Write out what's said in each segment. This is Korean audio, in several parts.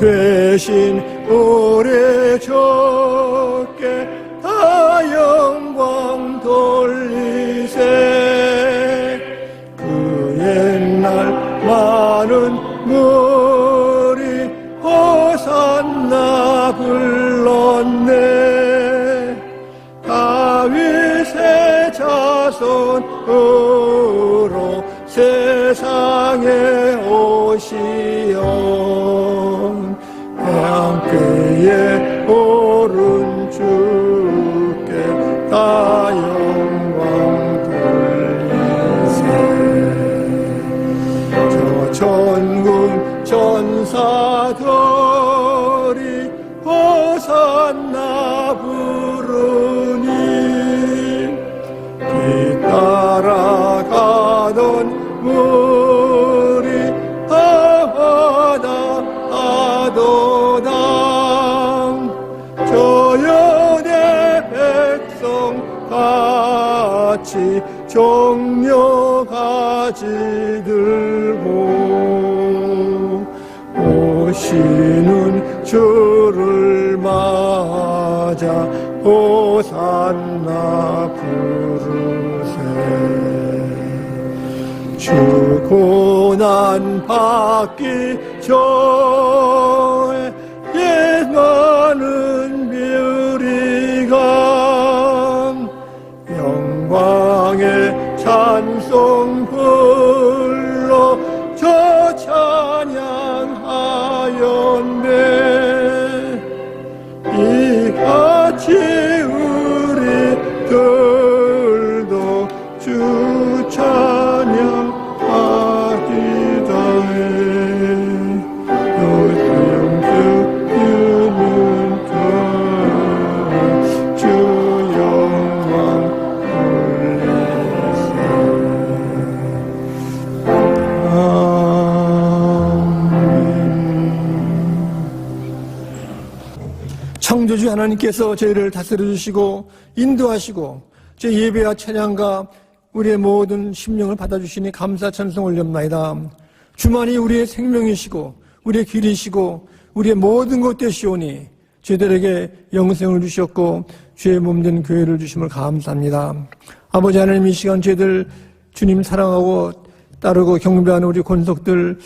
되신 우리 주께 다 영광 돌리세. 그 옛날 많은 무리 호산나 불렀네. 다윗의 자손으로 세상에 오시온 태양교의 오른 주께 다 영광 돌리세. 저 천군 천사들이 호산나 부르니 뒤따라가던 우리 하와나 아도당 저연의 백성 같이 종려가지 들고 오시는 주를 맞아 호산나 부르세. 주 고난 받기 전에 예나는 뮤리가 영광의 찬송 불러 저 찬양하였네. 이같이 우리들도 주 찬양 창조주 하나님께서 저희를 다스려 주시고 인도하시고 제 예배와 찬양과 우리의 모든 심령을 받아주시니 감사 찬송 올렸나이다. 주만이 우리의 생명이시고 우리의 길이시고 우리의 모든 것 되시오니 저희들에게 영생을 주셨고 주의 몸된 교회를 주심을 감사합니다. 아버지 하나님, 이 시간 저희들 주님 사랑하고 따르고 경배하는 우리 권속들,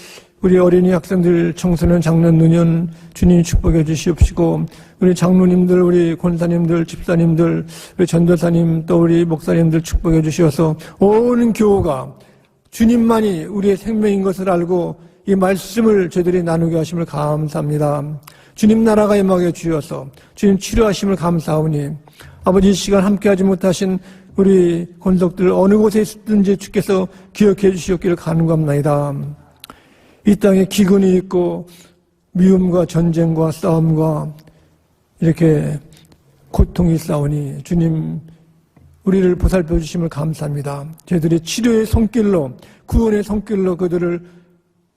우리 어린이 학생들, 청소년, 장년, 노년 주님이 축복해 주시옵시고 우리 장로님들, 우리 권사님들, 집사님들, 우리 전도사님, 또 우리 목사님들 축복해 주시어서 온 교우가 주님만이 우리의 생명인 것을 알고 이 말씀을 저희들이 나누게 하심을 감사합니다. 주님 나라가 임하게 주셔서 주님 치료하심을 감사하오니 아버지, 이 시간 함께하지 못하신 우리 권속들 어느 곳에 있든지 주께서 기억해 주시옵기를 간구합나이다. 이 땅에 기근이 있고 미움과 전쟁과 싸움과 이렇게 고통이 싸우니 주님 우리를 보살펴 주심을 감사합니다. 저희들이 치료의 손길로, 구원의 손길로 그들을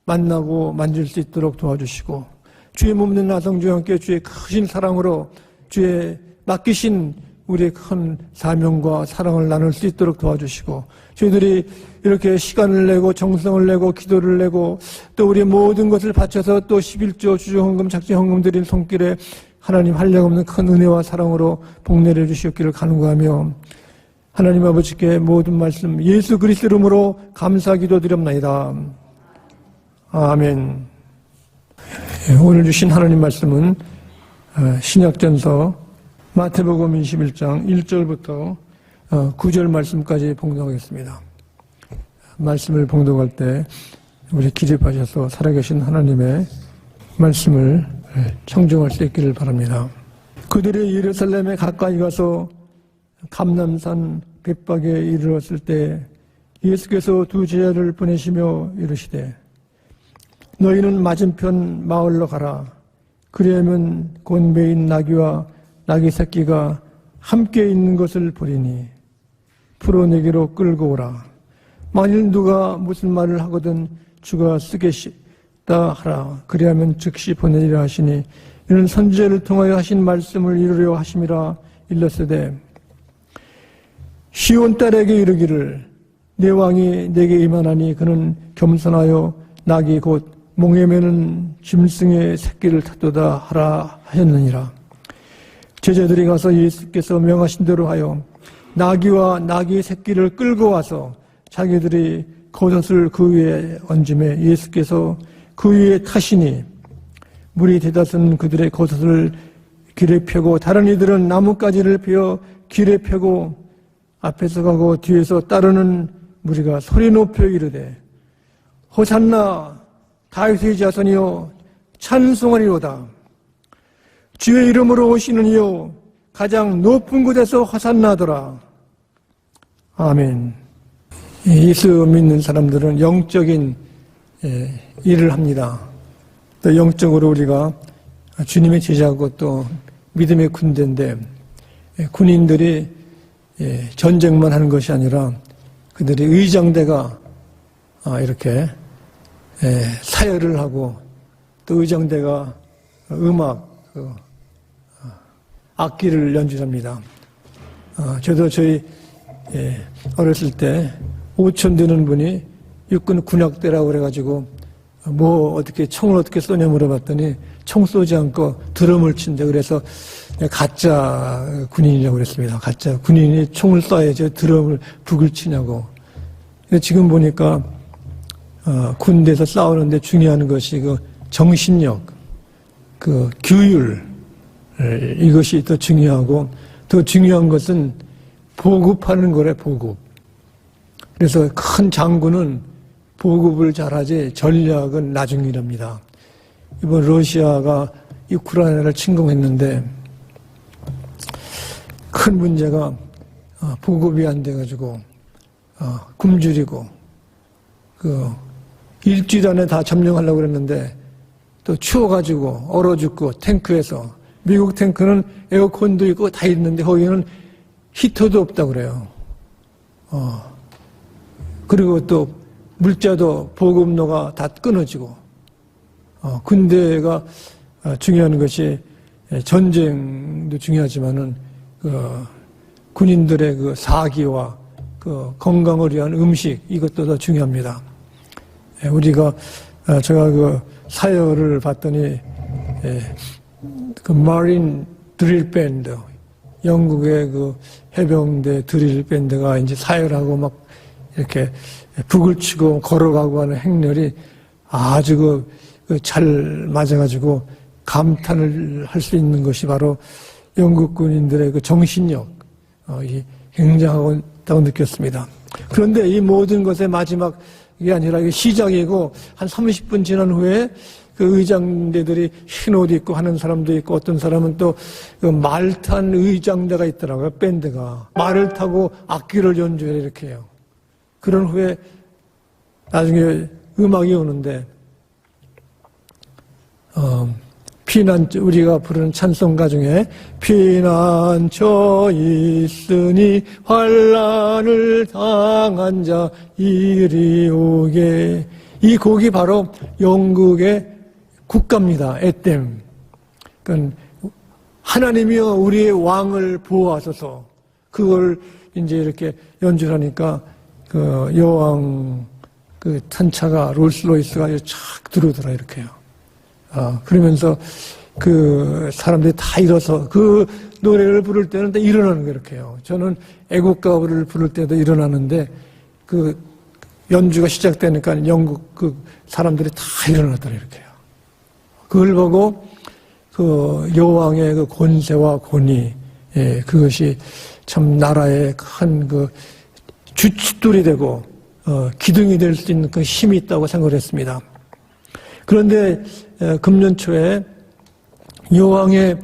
만나고 만질 수 있도록 도와주시고 주의 몸된 나성주와 함께 주의 크신 사랑으로 주의 맡기신 우리의 큰 사명과 사랑을 나눌 수 있도록 도와주시고 저희들이 이렇게 시간을 내고 정성을 내고 기도를 내고 또 우리의 모든 것을 바쳐서 또 11조 주정헌금 작정헌금 드린 손길에 하나님 한량없는 큰 은혜와 사랑으로 복내려 주시옵기를 간구하며 하나님 아버지께 모든 말씀 예수 그리스도 이름으로 감사 기도드립나이다. 아멘. 오늘 주신 하나님 말씀은 신약전서 마태복음 21장 1절부터 9절 말씀까지 봉독하겠습니다. 말씀을 봉독할 때 우리 기립하셔서 살아계신 하나님의 말씀을 청정할 수 있기를 바랍니다. 그들이 예루살렘에 가까이 가서 감람산 벳박에 이르렀을 때 예수께서 두 제자를 보내시며 이르시되 너희는 맞은편 마을로 가라. 그리하면 곤배인 나귀와 나귀 새끼가 함께 있는 것을 보리니 풀어내기로 끌고 오라. 만일 누가 무슨 말을 하거든 주가 쓰겠다 하라. 그리하면 즉시 보내리라 하시니 이는 선지자를 통하여 하신 말씀을 이루려 하심이라. 일렀으되 시온 딸에게 이르기를 내 왕이 내게 임하나니 그는 겸손하여 낙이 곧 몽에 매는 짐승의 새끼를 타도다 하라 하셨느니라. 제자들이 가서 예수께서 명하신 대로 하여 나귀와 나귀의 새끼를 끌고 와서 자기들이 겉옷을 그 위에 얹음에 예수께서 그 위에 타시니 물이 대다수는 그들의 겉옷을 길에 펴고 다른 이들은 나뭇가지를 베어 길에 펴고 앞에서 가고 뒤에서 따르는 무리가 소리 높여 이르되 호산나 다윗의 자손이여 찬송하리로다. 주의 이름으로 오시는 이여 가장 높은 곳에서 호산나더라. 아멘. 예수 믿는 사람들은 영적인 일을 합니다. 또 영적으로 우리가 주님의 제자고 또 믿음의 군대인데 군인들이 전쟁만 하는 것이 아니라 그들이 의장대가 이렇게 사열을 하고 또 의장대가 음악, 악기를 연주합니다. 저도 저희 어렸을 때 오천 되는 분이 육군 군악대라고 그래가지고 뭐 어떻게 총을 어떻게 쏘냐 물어봤더니 총 쏘지 않고 드럼을 친다. 그래서 가짜 군인이라고 그랬습니다. 가짜 군인이 총을 쏴야지 드럼을 북을 치냐고. 지금 보니까 군대에서 싸우는데 중요한 것이 그 정신력, 그 규율, 이것이 더 중요하고 더 중요한 것은 보급하는 거래, 보급. 그래서 큰 장군은 보급을 잘하지 전략은 나중이랍니다. 이번 러시아가 우크라이나를 침공했는데 큰 문제가 보급이 안 돼가지고 굶주리고 일주일 안에 다 점령하려고 그랬는데 또 추워가지고 얼어 죽고 탱크에서 미국 탱크는 에어컨도 있고 다 있는데 거기는 히터도 없다고 그래요. 그리고 또 물자도 보급로가 다 끊어지고 군대가 중요한 것이 전쟁도 중요하지만은 군인들의 그 사기와 그 건강을 위한 음식 이것도 더 중요합니다. 우리가 제가 그 사열을 봤더니 그 마린 드릴 밴드 영국의 그 해병대 드릴 밴드가 이제 사열하고 막 이렇게 북을 치고 걸어가고 하는 행렬이 아주 잘 맞아가지고 감탄을 할 수 있는 것이 바로 영국 군인들의 그 정신력, 굉장하다고 느꼈습니다. 그런데 이 모든 것의 마지막이 아니라 이게 시작이고 한 30분 지난 후에 그 의장대들이 흰 옷 입고 하는 사람도 있고 어떤 사람은 또 말 탄 의장대가 있더라고요. 밴드가. 말을 타고 악기를 연주해 이렇게 해요. 그런 후에 나중에 음악이 오는데 우리가 부르는 찬송가 중에 피난처 있으니 환난을 당한 자 이리 오게, 이 곡이 바로 영국의 국가입니다. 에댐. 그러니까 하나님이여 우리의 왕을 보호하소서. 그걸 이제 이렇게 연주를 하니까 그 여왕 그 탄차가 롤스로이스가 착 들어오더라 이렇게요. 그러면서 그 사람들이 다 일어서 그 노래를 부를 때는 다 일어나는 거 이렇게요. 저는 애국가를 부를 때도 일어나는데 그 연주가 시작되니까 영국 그 사람들이 다 일어나더라 이렇게요. 그걸 보고 그 여왕의 그 권세와 권위, 그것이 참 나라의 큰 그 주춧돌이 되고 기둥이 될 수 있는 그 힘이 있다고 생각을 했습니다. 그런데 금년 초에 여왕의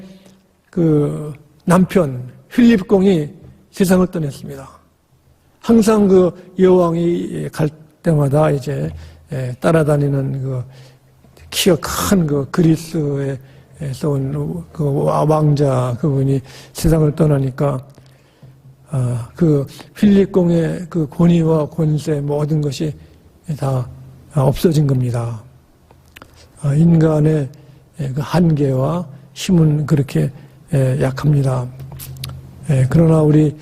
그 남편 필립 공이 세상을 떠났습니다. 항상 그 여왕이 갈 때마다 이제 따라다니는 그 키가 큰 그 그리스에서 온 그 왕자 그분이 세상을 떠나니까 그 필립 공의 그 권위와 권세 모든 것이 다 없어진 겁니다. 인간의 그 한계와 힘은 그렇게 약합니다. 그러나 우리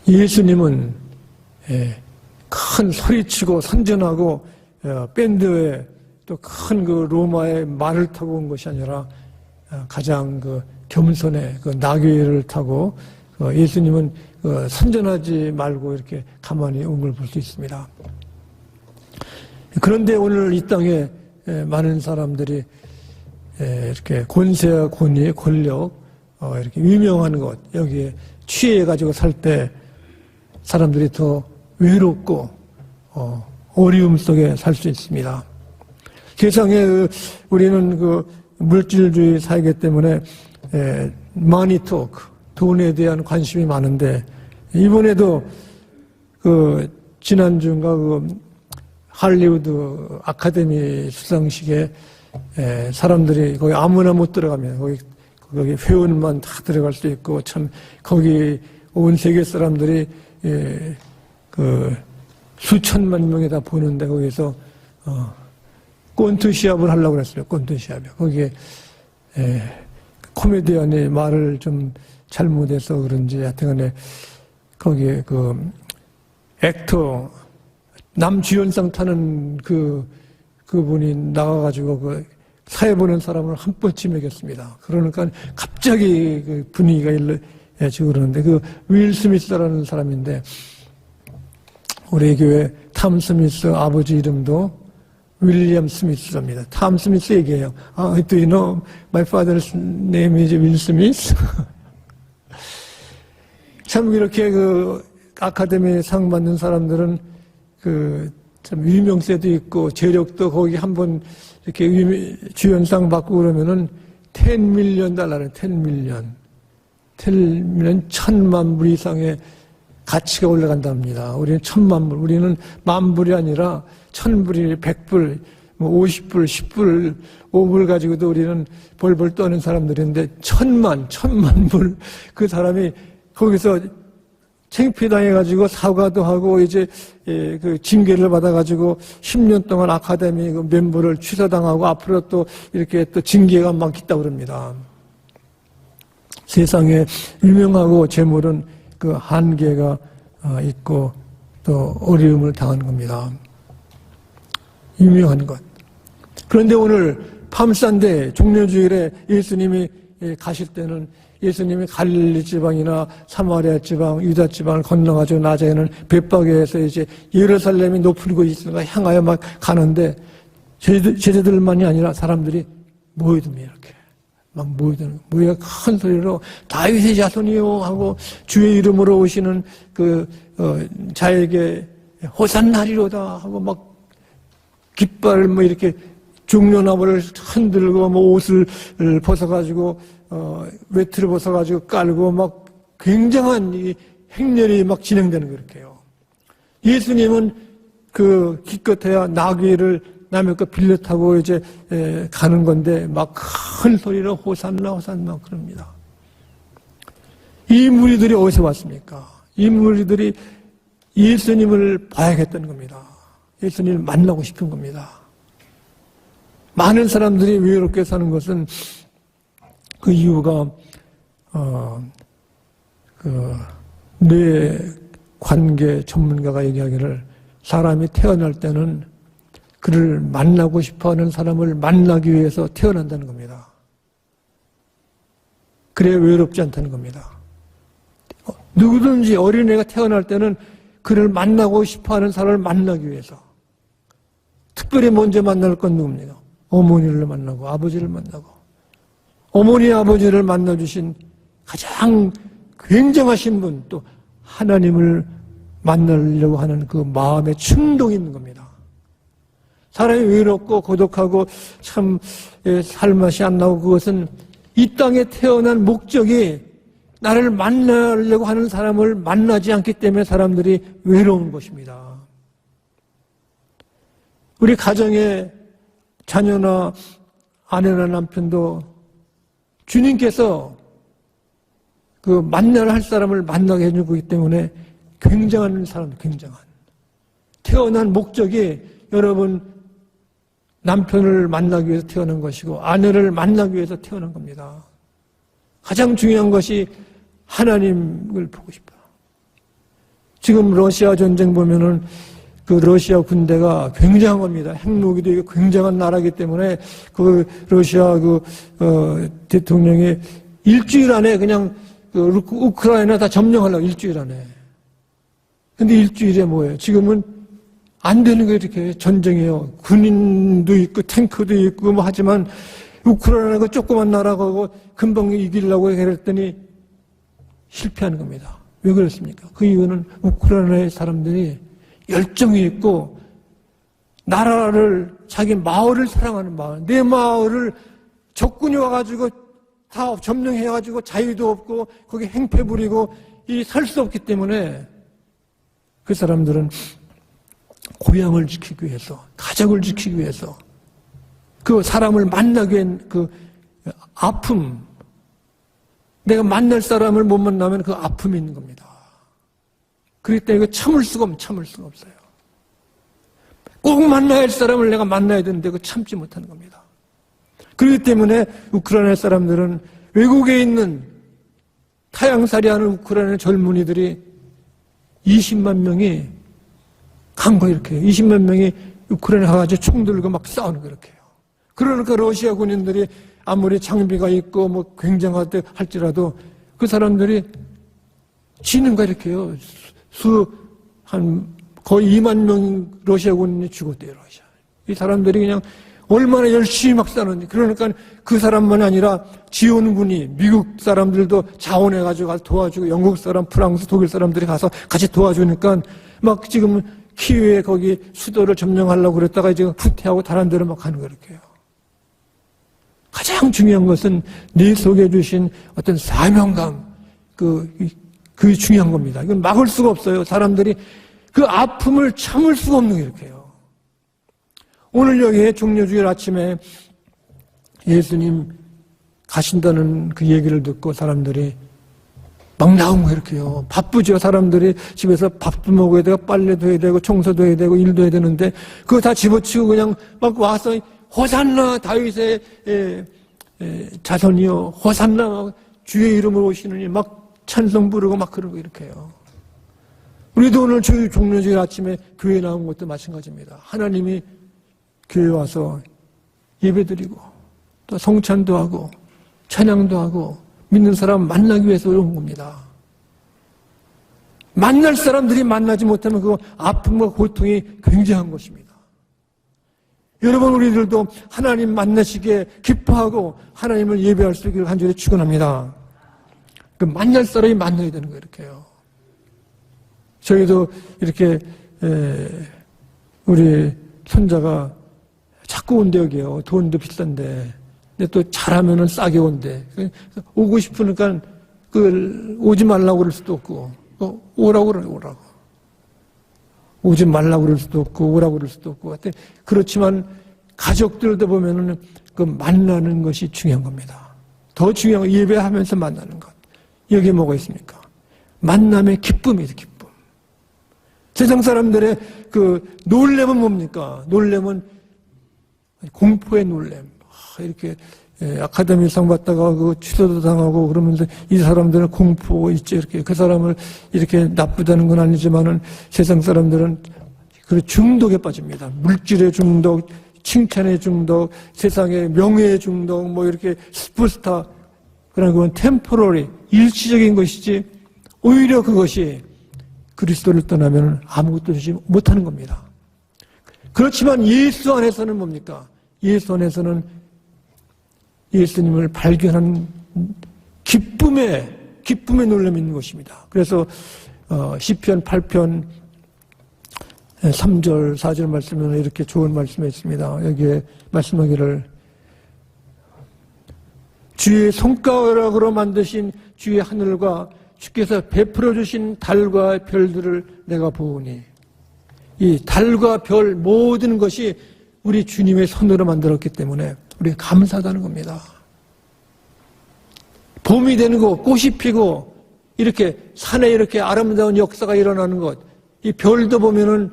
예수님은 큰 소리치고 선전하고 밴드에 또 큰 그 로마의 말을 타고 온 것이 아니라 가장 그 겸손의 그 나귀를 타고 예수님은 선전하지 말고 이렇게 가만히 온 걸 볼 수 있습니다. 그런데 오늘 이 땅에 많은 사람들이 이렇게 권세와 권위, 권력, 이렇게 유명한 것 여기에 취해가지고 살 때 사람들이 더 외롭고 어려움 속에 살 수 있습니다. 세상에 우리는 그 물질주의 사회이기 때문에 마니 토크, 돈에 대한 관심이 많은데 이번에도 그 지난주인가 그 할리우드 아카데미 수상식에 사람들이 거기 아무나 못 들어가면 거기 회원만 다 들어갈 수 있고 참 거기 온 세계 사람들이 그 수천만 명이 다 보는데 거기서 꼰트 시합을 하려고 그랬어요. 꼰트 시합이요. 거기에 코미디언이 말을 좀 잘못해서 그런지 하여튼간에 거기에 그 액터 남주연상 타는 그분이 나가가지고 그 사회 보는 사람을 한 번쯤 먹였습니다. 그러니까 갑자기 그 분위기가 일러지고 그러는데 그 윌 스미스라는 사람인데 우리 교회 탐 스미스 아버지 이름도 윌리엄 스미스입니다. 탐 스미스 얘기해요. Do you know my father's name is Will Smith? 참 이렇게 그 아카데미 상 받는 사람들은 그 참 유명세도 있고 재력도 거기 한번 이렇게 주연상 받고 그러면은 10 밀리언 달러는 10 밀리언 1,000만 불 이상의 가치가 올라간답니다. 우리는 1,000만 불, 우리는 10,000불이 아니라 1,000불이 100불, 뭐 50불, 10불, 5불 가지고도 우리는 벌벌 떠는 사람들인데 1,000만 불 그 사람이 거기서 창피당해가지고 사과도 하고 이제 그 징계를 받아가지고 10년 동안 아카데미 그 멤버를 취소당하고 앞으로 또 이렇게 또 징계가 막 있다고 그럽니다. 세상에 유명하고 재물은 그 한계가 있고 또 어려움을 당하는 겁니다. 유명한 것. 그런데 오늘 밤산대 종려주일에 예수님이 가실 때는 예수님이 갈릴리 지방이나 사마리아 지방, 유다 지방을 건너가지고 나중에는 벳바게에서 이제 예루살렘이 높은 곳이 있으니까 향하여 막 가는데 제자들만이 아니라 사람들이 모여듭니다. 이렇게 막 모여 큰 소리로 다윗의 자손이요 하고 주의 이름으로 오시는 그 자에게 호산나리로다 하고 막 깃발을 뭐 이렇게 종려나무를 흔들고 뭐 옷을 벗어가지고 외투를 벗어가지고 깔고 막 굉장한 이 행렬이 막 진행되는 그렇게요. 예수님은 그 기껏해야 나귀를 남의 거 빌려 타고 이제 가는 건데 막 큰 소리로 호산나 호산나 그럽니다. 이 무리들이 어디서 왔습니까? 이 무리들이 예수님을 봐야겠다는 겁니다. 예수님을 만나고 싶은 겁니다. 많은 사람들이 외롭게 사는 것은 그 이유가 뇌 관계 전문가가 얘기하기를 사람이 태어날 때는 그를 만나고 싶어하는 사람을 만나기 위해서 태어난다는 겁니다. 그래야 외롭지 않다는 겁니다. 누구든지 어린애가 태어날 때는 그를 만나고 싶어하는 사람을 만나기 위해서 특별히 먼저 만날 건 누굽니까? 어머니를 만나고 아버지를 만나고 어머니 아버지를 만나주신 가장 굉장하신 분 또 하나님을 만나려고 하는 그 마음의 충동이 있는 겁니다. 사람이 외롭고 고독하고 참 살맛이 안 나고 그것은 이 땅에 태어난 목적이 나를 만나려고 하는 사람을 만나지 않기 때문에 사람들이 외로운 것입니다. 우리 가정의 자녀나 아내나 남편도 주님께서 그 만나야 할 사람을 만나게 해주고 있기 때문에 굉장한 사람, 굉장한. 태어난 목적이 여러분 남편을 만나기 위해서 태어난 것이고 아내를 만나기 위해서 태어난 겁니다. 가장 중요한 것이 하나님을 보고 싶어요. 지금 러시아 전쟁 보면은 그 러시아 군대가 굉장한 겁니다. 핵무기도 이게 굉장한 나라이기 때문에 그 러시아 대통령이 일주일 안에 그냥 우크라이나 다 점령하려고 일주일 안에. 근데 일주일에 뭐예요? 지금은 안 되는 게 이렇게 전쟁이에요. 군인도 있고 탱크도 있고 뭐 하지만 우크라이나가 조그만 나라고 금방 이기려고 그랬더니 실패하는 겁니다. 왜 그렇습니까? 그 이유는 우크라이나의 사람들이 열정이 있고 나라를 자기 마을을 사랑하는 마을, 내 마을을 적군이 와가지고 다 점령해가지고 자유도 없고 거기 행패 부리고 살 수 없기 때문에 그 사람들은 고향을 지키기 위해서, 가족을 지키기 위해서, 그 사람을 만나기 위한 그 아픔, 내가 만날 사람을 못 만나면 그 아픔이 있는 겁니다. 그렇기 때문에 참을 수가 없어요. 꼭 만나야 할 사람을 내가 만나야 되는데 그 참지 못하는 겁니다. 그렇기 때문에 우크라이나 사람들은 외국에 있는 타향살이하는 우크라이나 젊은이들이 20만 명이 간 거 이렇게 해요. 20만 명이 우크라이나 가가지고 총 들고 막 싸우는 거 이렇게 해요. 그러니까 러시아 군인들이 아무리 장비가 있고 뭐 굉장하다 할지라도 그 사람들이 지는 거 이렇게 해요. 거의 2만 명 러시아 군인이 죽었대요, 러시아. 이 사람들이 그냥 얼마나 열심히 막 싸는지. 그러니까 그 사람만 아니라 지원군이, 미국 사람들도 자원해가지고 가서 도와주고, 영국 사람, 프랑스, 독일 사람들이 가서 같이 도와주니까 막 지금 키위에 거기 수도를 점령하려고 그랬다가 지금 후퇴하고 다른 데로 막 가는 거 이렇게 해요. 가장 중요한 것은 내 속에 주신 어떤 사명감, 그게 중요한 겁니다. 이건 막을 수가 없어요. 사람들이 그 아픔을 참을 수가 없는 게 이렇게 해요. 오늘 여기에 종려주일 아침에 예수님 가신다는 그 얘기를 듣고 사람들이 막 나온 거 이렇게 해요. 바쁘죠. 사람들이 집에서 밥도 먹어야 되고 빨래도 해야 되고 청소도 해야 되고 일도 해야 되는데 그거 다 집어치우고 그냥 막 와서 호산나 다윗의 자손이요. 호산나 주의 이름으로 오시느니 막 찬송 부르고 막 그러고 이렇게 해요. 우리도 오늘 종려주일 아침에 교회 나온 것도 마찬가지입니다. 하나님이 교회 와서 예배드리고 또 성찬도 하고 찬양도 하고 믿는 사람 만나기 위해서 온 겁니다. 만날 사람들이 만나지 못하면 그 아픔과 고통이 굉장한 것입니다. 여러분 우리들도 하나님 만나시기에 기뻐하고 하나님을 예배할 수 있기를 간절히 축원합니다. 그 만날 사람이 만나야 되는 거예요. 이렇게요. 저희도 이렇게 우리 손자가 자꾸 온대 여기요. 돈도 비싼데. 근데 또 잘하면은 싸게 온대. 오고 싶으니까 오지 말라고 그럴 수도 없고 오라고 그래 오라고. 오지 말라고 그럴 수도 없고 오라고 그럴 수도 없고. 그렇지만 가족들도 보면은 그 만나는 것이 중요한 겁니다. 더 중요한 건 예배하면서 만나는 것. 여기에 뭐가 있습니까? 만남의 기쁨이죠, 기쁨. 세상 사람들의 그 놀램은 뭡니까? 놀램은 공포의 놀램. 이렇게 아카데미 상 받다가 그 취소도 당하고 그러면서 이 사람들은 공포 있죠. 이렇게 그 사람을 이렇게 나쁘다는 건 아니지만은 세상 사람들은 그 중독에 빠집니다. 물질의 중독, 칭찬의 중독, 세상의 명예의 중독, 뭐 이렇게 슈퍼스타. 그런 건 템포러리, 일시적인 것이지 오히려 그것이 그리스도를 떠나면 아무것도 되지 못하는 겁니다. 그렇지만 예수 안에서는 뭡니까? 예수 안에서는 예수님을 발견한 기쁨의 놀람이 있는 것입니다. 그래서 시편 8편 3절 4절 말씀에는 이렇게 좋은 말씀이 있습니다. 여기에 말씀하기를 주의 손가락으로 만드신 주의 하늘과 주께서 베풀어 주신 달과 별들을 내가 보오니 이 달과 별 모든 것이 우리 주님의 손으로 만들었기 때문에 우리가 감사하다는 겁니다. 봄이 되는 것, 꽃이 피고 이렇게 산에 이렇게 아름다운 역사가 일어나는 것, 이 별도 보면은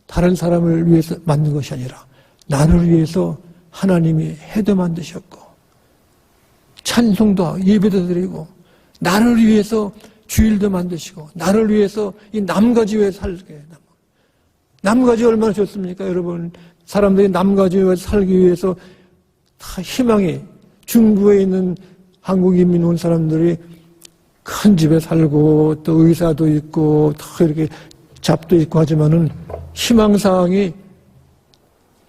다른 사람을 위해서 만든 것이 아니라 나를 위해서 하나님이 해도 만드셨고 찬송도 하고 예배도 드리고 나를 위해서 주일도 만드시고 나를 위해서 이 남가지 위에 살게 남가주 얼마나 좋습니까, 여러분? 사람들이 남가주에 살기 위해서 다 희망이, 중부에 있는 한국 이민 온 사람들이 큰 집에 살고 또 의사도 있고 다 이렇게 잡도 있고 하지만은 희망사항이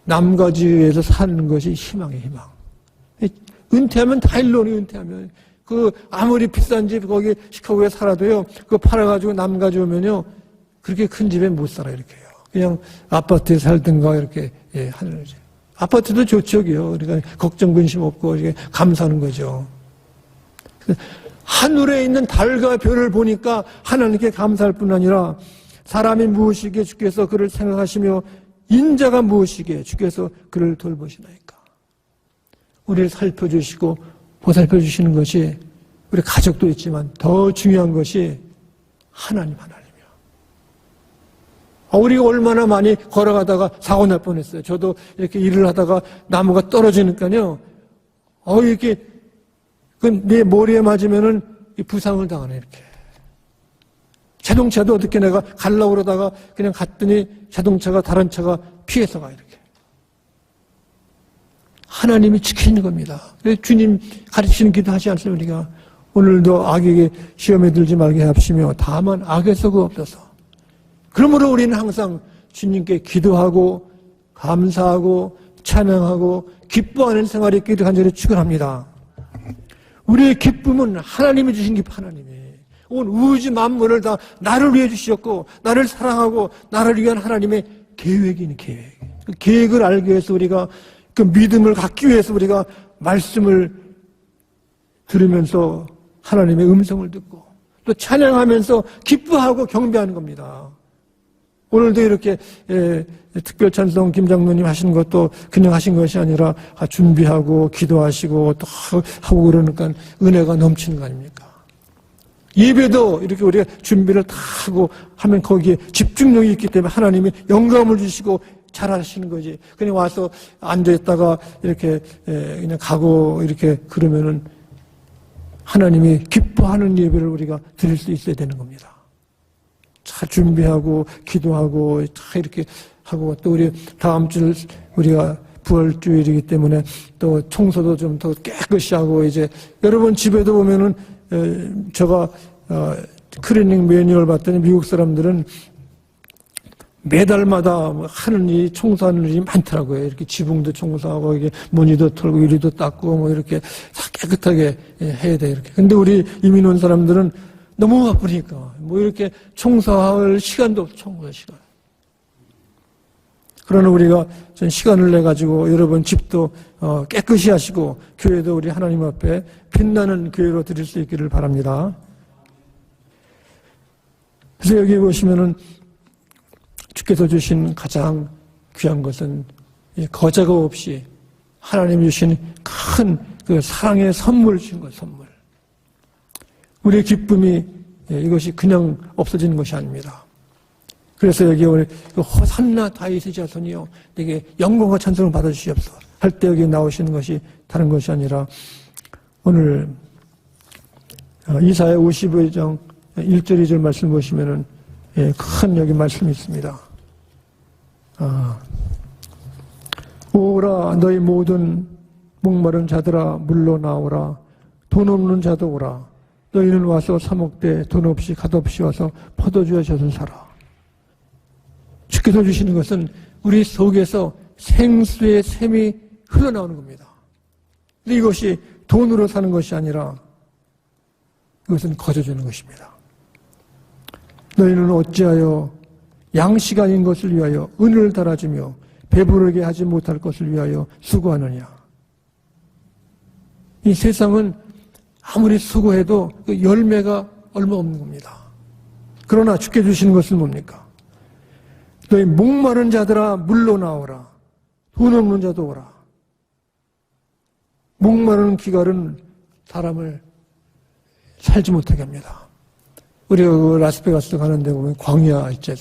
남가주에서 사는 것이 희망이에요, 희망. 은퇴하면 다 일론이 은퇴하면. 아무리 비싼 집 거기 시카고에 살아도요, 그거 팔아가지고 남가주 오면요, 그렇게 큰 집에 못 살아, 이렇게 해요. 그냥 아파트에 살든가 이렇게, 하는 거죠. 아파트도 좋죠요. 그러니까 걱정 근심 없고 이렇게 감사하는 거죠. 하늘에 있는 달과 별을 보니까 하나님께 감사할 뿐 아니라 사람이 무엇이기에 주께서 그를 생각하시며 인자가 무엇이기에 주께서 그를 돌보시나이까. 우리를 살펴주시고 보살펴주시는 것이 우리 가족도 있지만 더 중요한 것이 하나님이야. 우리가 얼마나 많이 걸어가다가 사고 날 뻔했어요. 저도 이렇게 일을 하다가 나무가 떨어지니까요, 이렇게 내 머리에 맞으면은 부상을 당하네, 이렇게. 자동차도 어떻게 내가 가려고 그러다가 그냥 갔더니 자동차가 다른 차가 피해서 가, 이렇게. 하나님이 지키는 겁니다. 주님 가르치는 기도 하지 않습니까? 우리가 오늘도 악에게 시험에 들지 말게 합시며 다만 악에서 없어서. 그러므로 우리는 항상 주님께 기도하고 감사하고 찬양하고 기뻐하는 생활이 있기를 간절히 축원합니다. 우리의 기쁨은 하나님이 주신 기쁨, 하나님이. 온 우주 만물을 다 나를 위해 주셨고 나를 사랑하고 나를 위한 하나님의 계획이니 계획. 그 계획을 알기 위해서 우리가 그 믿음을 갖기 위해서 우리가 말씀을 들으면서 하나님의 음성을 듣고 또 찬양하면서 기뻐하고 경배하는 겁니다. 오늘도 이렇게 특별 찬송 김장로님 하신 것도 그냥 하신 것이 아니라 준비하고 기도하시고 또 하고 그러니까 은혜가 넘치는 거 아닙니까? 예배도 이렇게 우리가 준비를 다 하고 하면 거기에 집중력이 있기 때문에 하나님이 영감을 주시고 잘하시는 거지. 그냥 와서 앉아있다가 이렇게 그냥 가고 이렇게 그러면은 하나님이 기뻐하는 예배를 우리가 드릴 수 있어야 되는 겁니다. 잘 준비하고 기도하고 다 이렇게 하고 또 우리 다음 주 우리가 부활주일이기 때문에 또 청소도 좀 더 깨끗이 하고 이제 여러분 집에도 보면은 제가 클리닝 매뉴얼 봤더니 미국 사람들은 매달마다 하는 일이 청소하는 일이 많더라고요. 이렇게 지붕도 청소하고 이게 모니도 털고 유리도 닦고 뭐 이렇게 깨끗하게 해야 돼 이렇게. 근데 우리 이민 온 사람들은 너무 바쁘니까 뭐 이렇게 청소할 시간도 없어. 청소할 시간. 그러나 우리가 전 시간을 내 가지고 여러분 집도 깨끗이 하시고 교회도 우리 하나님 앞에 빛나는 교회로 드릴 수 있기를 바랍니다. 그래서 여기 보시면은 주께서 주신 가장 귀한 것은 거저가 없이 하나님 주신 큰 그 사랑의 선물을 주신 것, 선물. 우리의 기쁨이 이것이 그냥 없어지는 것이 아닙니다. 그래서 여기 오늘 호산나 다윗의 자손이요 내게 영광과 찬송을 받아주시옵소서 할 때 여기 나오시는 것이 다른 것이 아니라 오늘 이사야 55장 1절 2절 말씀 보시면은 큰 여기 말씀이 있습니다. 오라 너희 모든 목마른 자들아 물러나오라 돈 없는 자도 오라 너희는 와서 사 먹되 돈 없이 값없이 와서 포도주에 젖은 사라. 주께서 주시는 것은 우리 속에서 생수의 샘이 흘러나오는 겁니다. 근데 이것이 돈으로 사는 것이 아니라 이것은 거저주는 것입니다. 너희는 어찌하여 양식 아닌 것을 위하여 은을 달아주며 배부르게 하지 못할 것을 위하여 수고하느냐. 이 세상은 아무리 수고해도 그 열매가 얼마 없는 겁니다. 그러나 주께 주시는 것은 뭡니까? 너희 목마른 자들아 물러나오라. 돈 없는 자도 오라. 목마른 기갈은 사람을 살지 못하게 합니다. 우리가 그 라스베가스 가는 데 보면 광야 있죠.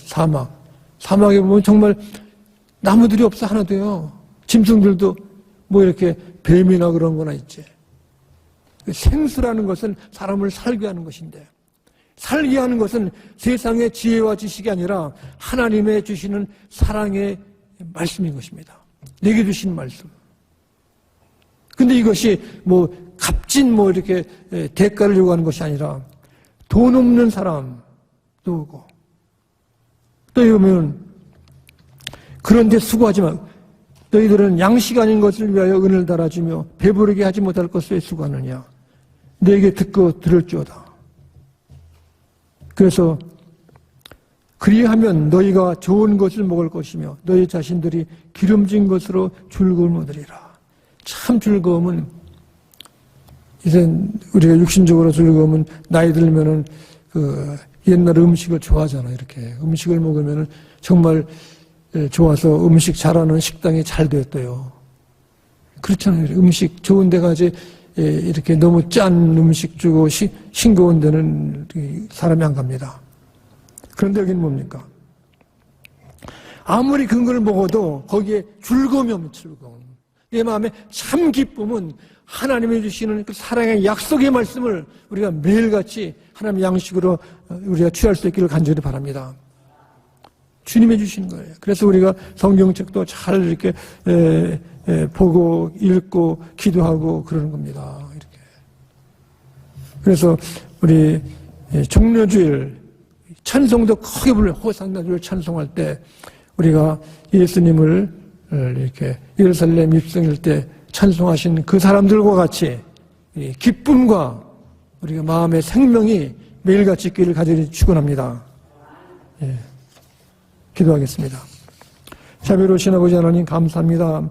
사막에 보면 정말 나무들이 없어 하나도요. 짐승들도 뭐 이렇게 뱀이나 그런 거나 있지. 생수라는 것은 사람을 살게 하는 것인데 살게 하는 것은 세상의 지혜와 지식이 아니라 하나님의 주시는 사랑의 말씀인 것입니다. 내게 주신 말씀. 근데 이것이 값진 이렇게 대가를 요구하는 것이 아니라 돈 없는 사람도 오고 또 이러면 그런데 수고하지 마. 너희들은 양식 아닌 것을 위하여 은을 달아주며 배부르게 하지 못할 것을 수고하느냐. 내게 듣고 들을지어다. 그래서 그리하면 너희가 좋은 것을 먹을 것이며 너희 자신들이 기름진 것으로 즐거움을 얻으리라. 참 즐거움은 이제 우리가 육신적으로 즐거움은 나이 들면은 옛날 음식을 좋아하잖아요. 이렇게 음식을 먹으면은 정말 좋아서 음식 잘하는 식당이 잘 되었대요. 그렇잖아요. 음식 좋은 데 가지 이렇게 너무 짠 음식 주고 싱거운 데는 사람이 안 갑니다. 그런데 여기는 뭡니까? 아무리 큰 걸 먹어도 거기에 즐거움이 없는 즐거움. 내 마음에 참 기쁨은 하나님이 주시는 그 사랑의 약속의 말씀을 우리가 매일같이 하나님의 양식으로 우리가 취할 수 있기를 간절히 바랍니다. 주님이 주신 거예요. 그래서 우리가 성경책도 잘 이렇게 보고 읽고 기도하고 그러는 겁니다. 이렇게. 그래서 우리 종려주일 찬송도 크게 불러 호산나주를 찬송할 때 우리가 예수님을 이렇게 예루살렘 입성일 때 찬송하신 그 사람들과 같이 기쁨과 우리가 마음의 생명이 매일같이 있기를 간절히 축원합니다. 예. 기도하겠습니다. 자비로우신 아버지 하나님 감사합니다.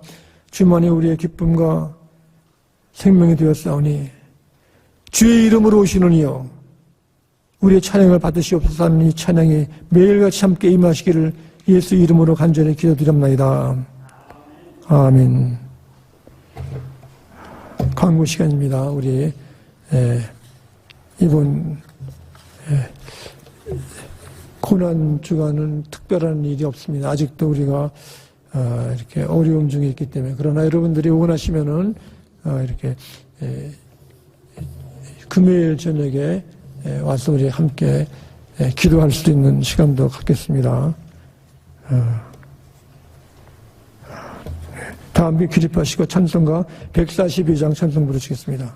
주만이 우리의 기쁨과 생명이 되었사오니 주의 이름으로 오시는 이여 우리의 찬양을 받으시옵소서 하는 이 찬양이 매일같이 함께 임하시기를 예수 이름으로 간절히 기도드립니다. 아멘. 광고 시간입니다. 우리 이번 고난 주간은 특별한 일이 없습니다. 아직도 우리가 이렇게 어려움 중에 있기 때문에. 그러나 여러분들이 원하시면은 이렇게 금요일 저녁에 와서 우리 함께 기도할 수 있는 시간도 갖겠습니다. 다 함께 기립하시고 찬송가 142장 찬송 부르시겠습니다.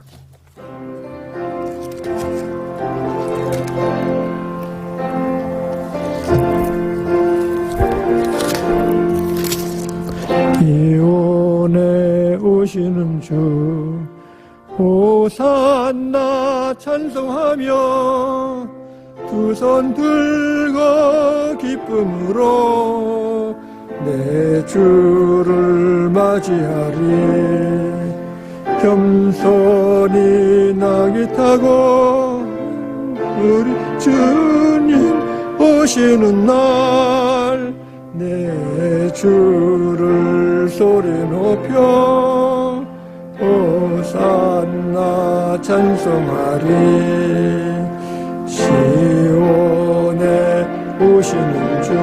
이온에 오시는 주 호산나 찬송하며 두 손 들고 기쁨으로 내 주를 맞이하리. 겸손히 나귀 타고 우리 주님 오시는 날 내 주를 소리 높여 호산나 찬송하리. 시온에 오시는 주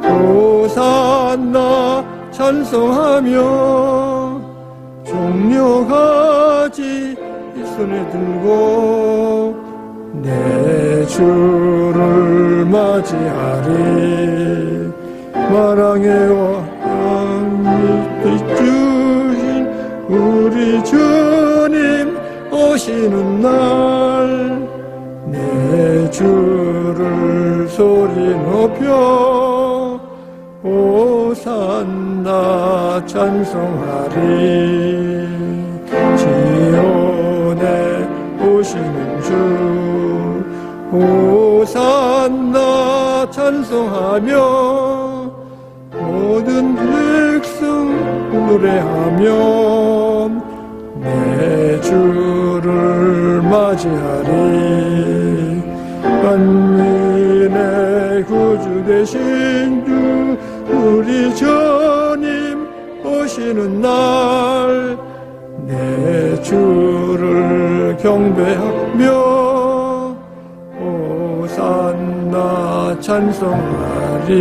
호산나 찬송하며 종려가지 손에 들고 내 주를 맞이하리. 만왕의 왕이 주신 우리 주님 오시는 날 내 주를 소리 높여 호산나 찬송하리. 지온에 오시는 주 호산나 찬송하며 모든 백성 노래하며 내 주를 맞이하리. 만민의 구주 되신 주 우리 주님 오시는 날 내 주를 경배하며 호산나 찬송하리.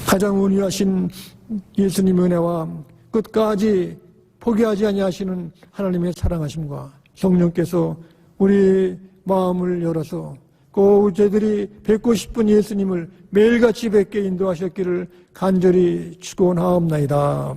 가장 운유하신 예수님의 은혜와 끝까지 포기하지 아니하시는 하나님의 사랑하심과 성령께서 우리 마음을 열어서 꼭 저희들이 뵙고 싶은 예수님을 매일같이 뵙게 인도하셨기를 간절히 축원하옵나이다.